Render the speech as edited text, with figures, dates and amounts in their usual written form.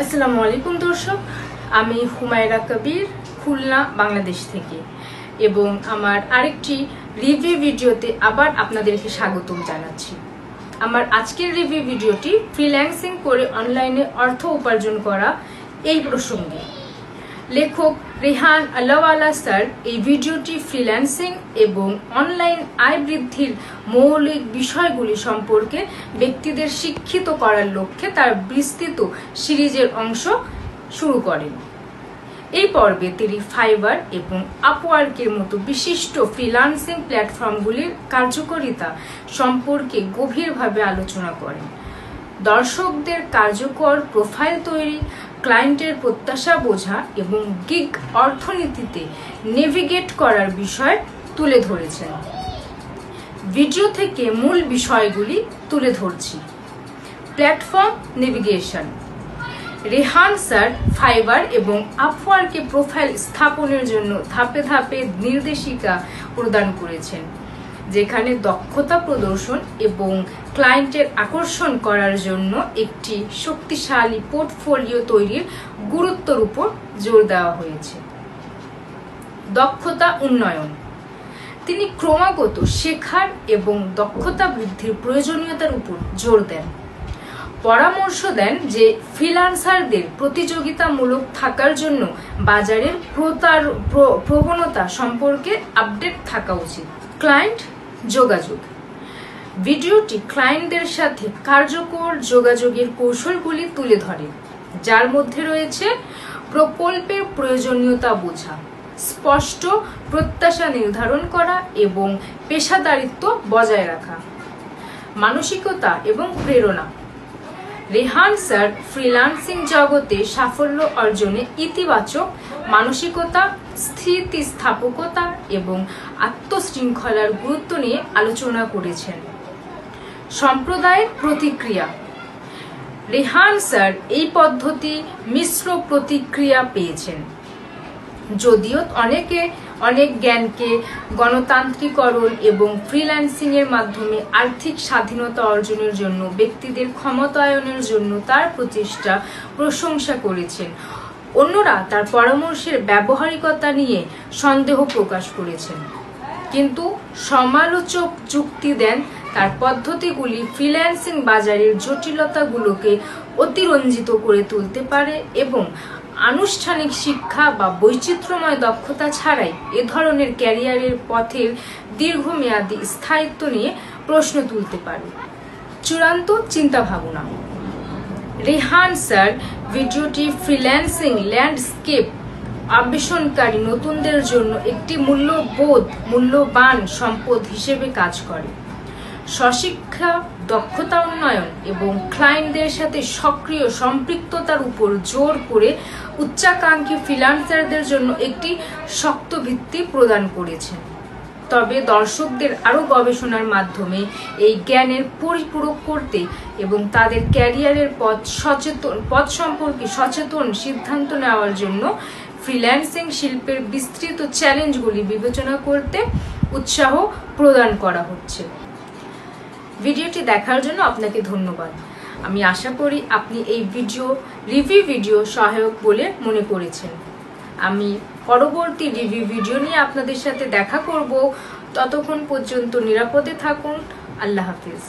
আসসালামু আলাইকুম দর্শক, আমি হুমায়রা কবির খুলনা বাংলাদেশ থেকে এবং আমার আরেকটি রিভিউ ভিডিওতে আবার আপনাদেরকে স্বাগতম জানাচ্ছি। আমার আজকের রিভিউ ভিডিওটি ফ্রিল্যান্সিং করে অনলাইনে অর্থ উপার্জন করা এই প্রসঙ্গে। লেখক রেহান আল্লাহওয়ালা স্যার এই ভিডিওটি ফ্রিল্যান্সিং এবং অনলাইন আয় বৃদ্ধির মৌলিক বিষয়গুলি সম্পর্কে ব্যক্তিদের শিক্ষিত করার লক্ষ্যে তার বিস্তৃত সিরিজের অংশ শুরু করেন। এই পর্বে তিনি ফাইবার এবং আপওয়ার্কের মতো বিশিষ্ট ফ্রিল্যান্সিং প্ল্যাটফর্মগুলির কার্যকারিতা সম্পর্কে গভীরভাবে আলোচনা করেন। দর্শকদের কার্যকর প্রোফাইল তৈরি, ক্লায়েন্টের প্রত্যাশা বোঝা এবং গিগ অর্থনীতিতে নেভিগেট করার বিষয় তুলে ধরেছেন। ভিডিও থেকে মূল বিষয়গুলি তুলে ধরছি। Platform navigation. Rehan sir fibre এবং আপওয়ার্কে প্রোফাইল স্থাপনের জন্য ধাপে ধাপে নির্দেশিকা প্রদান করেছেন, যেখানে দক্ষতা প্রদর্শন এবং ক্লায়েন্টের আকর্ষণ করার জন্য একটি শক্তিশালী পোর্টফোলিও তৈরির গুরুত্বের উপর জোর দেওয়া হয়েছে। দক্ষতা উন্নয়ন। তিনি ক্রমাগত শেখার এবং দক্ষতা বৃদ্ধির প্রয়োজনীয়তার উপর জোর দেন। পরামর্শ দেন যে ফ্রিল্যান্সারদের প্রতিযোগিতামূলক থাকার জন্য বাজারের প্রবণতা সম্পর্কে আপডেট থাকা উচিত। ক্লায়েন্ট যোগাযোগ। ভিডিওটি ক্লায়েন্টদের সাথে কার্যকর যোগাযোগের কৌশলগুলি তুলে ধরে, যার মধ্যে রয়েছে প্রকল্পের প্রয়োজনীয়তা বোঝা, স্পষ্ট প্রত্যাশা নির্ধারণ করা এবং পেশাদারিত্ব বজায় রাখা। মানসিকতা এবং প্রেরণা। রেহান স্যার ফ্রিল্যান্সিং জগতে সাফল্য অর্জনে ইতিবাচক মানসিকতা, স্থিতিস্থাপকতা এবং আত্মশৃঙ্খলার গুরুত্ব নিয়ে আলোচনা করেছেন। সম্প্রদায়ের প্রতিক্রিয়া। রেহান স্যার এই পদ্ধতি মিশ্র প্রতিক্রিয়া পেয়েছেন। যদিও অনেক জ্ঞানকে গণতান্ত্রিকরণ এবং ফ্রিল্যান্সিং এর মাধ্যমে আর্থিক স্বাধীনতা অর্জনের জন্য ব্যক্তিদের ক্ষমতায়নের জন্য তার প্রচেষ্টা প্রশংসা করেছেন, অন্যরা তার পরামর্শের ব্যবহারিকতা নিয়ে সন্দেহ প্রকাশ করেছেন। কিন্তু সমালোচক যুক্তি দেন তার পদ্ধতিগুলি ফ্রিল্যান্সিং বাজারের জটিলতাগুলোকে অতিরঞ্জিত করে তুলতে পারে এবং আনুষ্ঠানিক শিক্ষা বা বৈচিত্র্যময় দক্ষতা ছাড়াই এ ধরনের ক্যারিয়ারের পথের দীর্ঘমেয়াদী স্থায়িত্ব নিয়ে প্রশ্ন তুলতে পারে। চূড়ান্ত চিন্তাভাবনা। রেহান স্যার ভিডিওটি ফ্রিল্যান্সিং ল্যান্ডস্কেপ অন্বেষণকারী নতুনদের জন্য একটি মূল্যবান সম্পদ হিসেবে কাজ করে। স্বশিক্ষা, দক্ষতা উন্নয়ন এবং ক্লায়েন্টদের সাথে সক্রিয় সম্পৃক্ততার উপর জোর করে উচ্চাকাঙ্ক্ষী ফ্রিল্যান্সারদের জন্য একটি শক্ত ভিত্তি প্রদান করেছে। তবে দর্শকদের আরও গবেষণার মাধ্যমে এই জ্ঞানের পরিপূরক করতে এবং তাদের ক্যারিয়ারের পথ সম্পর্কে সচেতন সিদ্ধান্ত নেওয়ার জন্য ফ্রিল্যান্সিং শিল্পের বিস্তৃত চ্যালেঞ্জগুলি বিবেচনা করতে উৎসাহ প্রদান করা হচ্ছে। ভিডিওটি দেখার জন্য আপনাকে ধন্যবাদ। আমি আশা করি আপনি এই রিভিউ ভিডিও সহায়ক বলে মনে করেছেন। আমি পরবর্তী রিভিউ ভিডিও নিয়ে আপনাদের সাথে দেখা করব। ততক্ষণ পর্যন্ত নিরাপদে থাকুন। আল্লাহ হাফিজ।